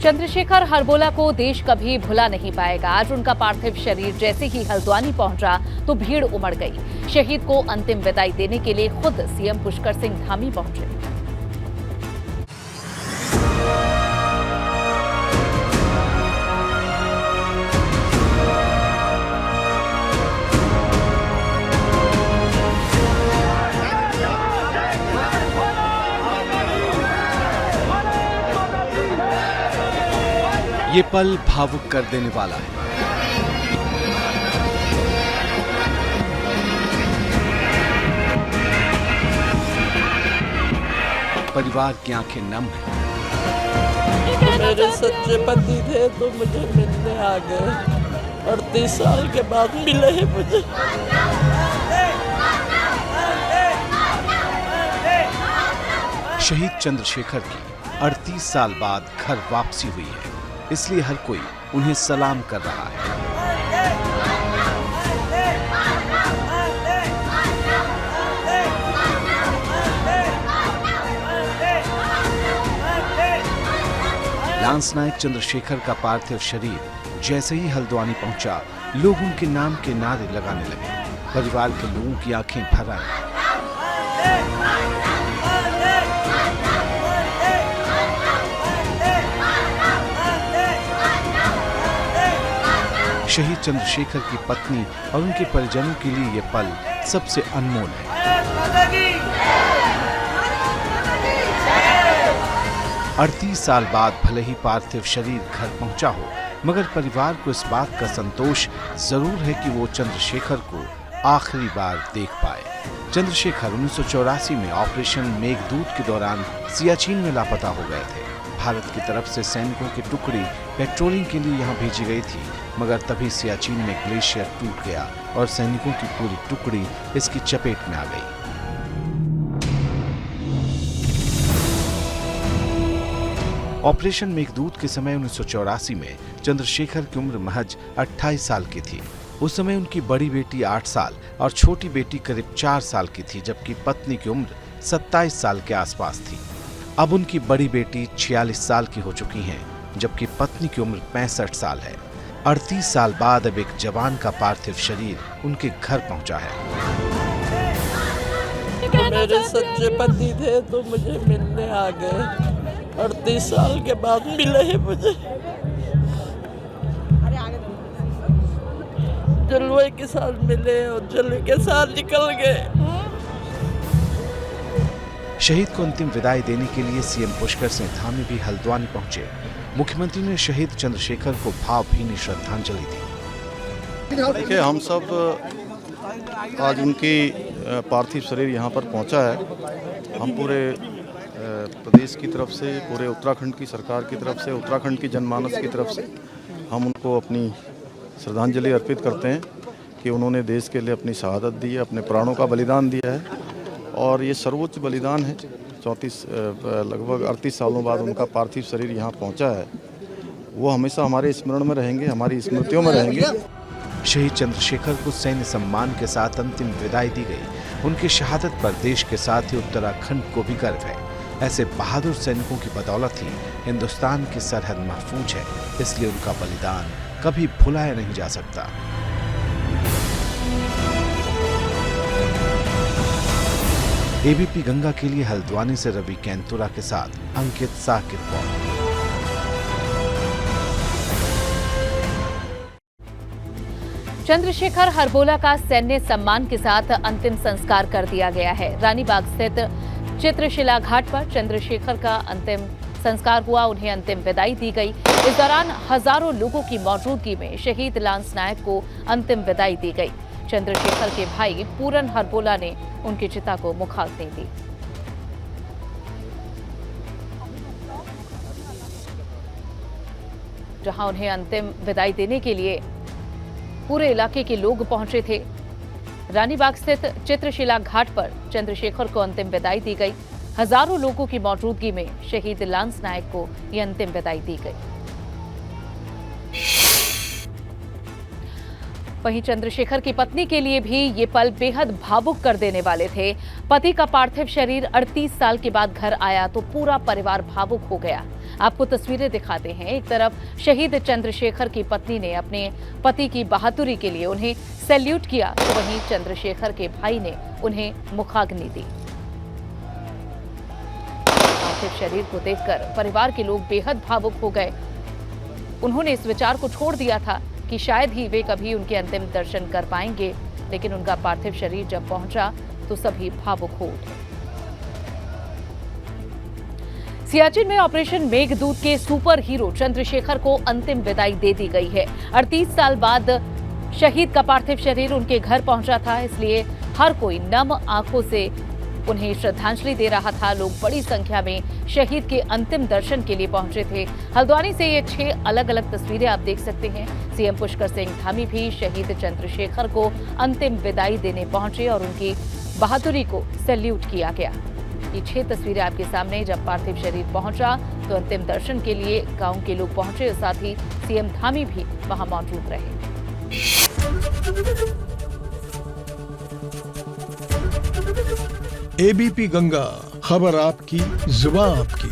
चंद्रशेखर हरबोला को देश कभी भुला नहीं पाएगा। आज उनका पार्थिव शरीर जैसे ही हल्द्वानी पहुंचा तो भीड़ उमड़ गई। शहीद को अंतिम विदाई देने के लिए खुद सीएम पुष्कर सिंह धामी पहुंचे। ये पल भावुक कर देने वाला है। परिवार की आंखें नम हैं। मेरे सच्चे पति थे तो मुझे मिलने आ गए। 38 साल के बाद मिले हैं मुझे। शहीद चंद्रशेखर की 38 साल बाद घर वापसी हुई है, इसलिए हर कोई उन्हें सलाम कर रहा है। लांस नायक चंद्रशेखर का पार्थिव शरीर जैसे ही हल्द्वानी पहुंचा, लोग उनके नाम के नारे लगाने लगे। परिवार के लोगों की आंखें भर आई। शहीद चंद्रशेखर की पत्नी और उनके परिजनों के लिए ये पल सबसे अनमोल है। 38 साल बाद भले ही पार्थिव शरीर घर पहुंचा हो, मगर परिवार को इस बात का संतोष जरूर है कि वो चंद्रशेखर को आखिरी बार देख पाए। चंद्रशेखर 1984 में ऑपरेशन मेघदूत के दौरान सियाचिन में लापता हो गए थे। भारत की तरफ से सैनिकों की टुकड़ी पेट्रोलिंग के लिए यहाँ भेजी गई थी, मगर तभी सियाचिन में ग्लेशियर टूट गया और सैनिकों की पूरी टुकड़ी इसकी चपेट में आ गई। ऑपरेशन मेघदूत के समय 1984 में चंद्रशेखर की उम्र महज 28 साल की थी। उस समय उनकी बड़ी बेटी 8 साल और छोटी बेटी करीब 4 साल की थी, जबकि पत्नी की उम्र 27 साल के आसपास थी। अब उनकी बड़ी बेटी 46 साल की हो चुकी हैं, जबकि पत्नी की उम्र 65 साल है। 38 साल बाद अब एक जवान का पार्थिव शरीर उनके घर पहुंचा है। मेरे सच्चे पति थे तो मुझे मिलने आ गए। 38 साल के बाद मिले हैं मुझे। जलवे के साथ मिले और जलवे के साथ निकल गए। शहीद को अंतिम विदाई देने के लिए सीएम पुष्कर सिंह धामी भी हल्द्वानी पहुंचे। मुख्यमंत्री ने शहीद चंद्रशेखर को भावभीनी श्रद्धांजलि दी। देखिए, हम सब आज उनकी पार्थिव शरीर यहाँ पर पहुँचा है। हम पूरे प्रदेश की तरफ से, पूरे उत्तराखंड की सरकार की तरफ से, उत्तराखंड की जनमानस की तरफ से हम उनको अपनी श्रद्धांजलि अर्पित करते हैं कि उन्होंने देश के लिए अपनी शहादत दी है, अपने प्राणों का बलिदान दिया है और ये सर्वोच्च बलिदान है। 34 लगभग 38 सालों बाद उनका पार्थिव शरीर यहाँ पहुँचा है। वो हमेशा हमारे स्मरण में रहेंगे, हमारी स्मृतियों में रहेंगे। शहीद चंद्रशेखर को सैन्य सम्मान के साथ अंतिम विदाई दी गई। उनकी शहादत पर देश के साथ ही उत्तराखंड को भी गर्व है। ऐसे बहादुर सैनिकों की बदौलत ही हिंदुस्तान की सरहद महफूज है, इसलिए उनका बलिदान कभी भुलाया नहीं जा सकता। एबीपी गंगा के लिए हल्द्वानी से रवि कैंतुरा के साथ अंकित शाह की रिपोर्ट। चंद्रशेखर हरबोला का सैन्य सम्मान के साथ अंतिम संस्कार कर दिया गया है। रानीबाग स्थित चित्रशिला घाट पर चंद्रशेखर का अंतिम संस्कार हुआ, उन्हें अंतिम विदाई दी गई। इस दौरान हजारों लोगों की मौजूदगी में शहीद लांस नायक को अंतिम विदाई दी गई। चंद्रशेखर के भाई पूरन हरबोला ने उनकी चिता को मुखाग्नि दी। जहां उन्हें अंतिम विदाई देने के लिए पूरे इलाके के लोग पहुंचे थे। रानीबाग स्थित चित्रशिला घाट पर चंद्रशेखर को अंतिम विदाई दी गई। हजारों लोगों की मौजूदगी में शहीद लांस नायक को यह अंतिम विदाई दी गई। वहीं चंद्रशेखर की पत्नी के लिए भी ये पल बेहद भावुक कर देने वाले थे। पति का पार्थिव शरीर 38 साल के बाद घर आया तो पूरा परिवार भावुक हो गया। आपको तस्वीरें दिखाते हैं। एक तरफ शहीद चंद्रशेखर की पत्नी ने अपने पति की बहादुरी के लिए उन्हें सैल्यूट किया, तो वहीं चंद्रशेखर के भाई ने उन्हें मुखाग्नि दी। पार्थिव शरीर को देखकर परिवार के लोग बेहद भावुक हो गए। उन्होंने इस विचार को छोड़ दिया था कि शायद ही वे कभी उनके अंतिम दर्शन कर पाएंगे, लेकिन उनका पार्थिव शरीर जब पहुंचा तो सभी भावुक हो उठे। सियाचिन में ऑपरेशन मेघदूत के सुपर हीरो चंद्रशेखर को अंतिम विदाई दे दी गई है। 38 साल बाद शहीद का पार्थिव शरीर उनके घर पहुंचा था, इसलिए हर कोई नम आंखों से उन्हें श्रद्धांजलि दे रहा था। लोग बड़ी संख्या में शहीद के अंतिम दर्शन के लिए पहुंचे थे। हल्द्वानी से ये 6 अलग अलग तस्वीरें आप देख सकते हैं। सीएम पुष्कर सिंह धामी भी शहीद चंद्रशेखर को अंतिम विदाई देने पहुंचे और उनकी बहादुरी को सैल्यूट किया गया। ये 6 तस्वीरें आपके सामने। जब पार्थिव शरीर पहुंचा तो अंतिम दर्शन के लिए गांव के लोग पहुंचे, साथ ही सीएम धामी भी वहां मौजूद रहे। एबीपी गंगा, खबर आपकी, जुबान आपकी।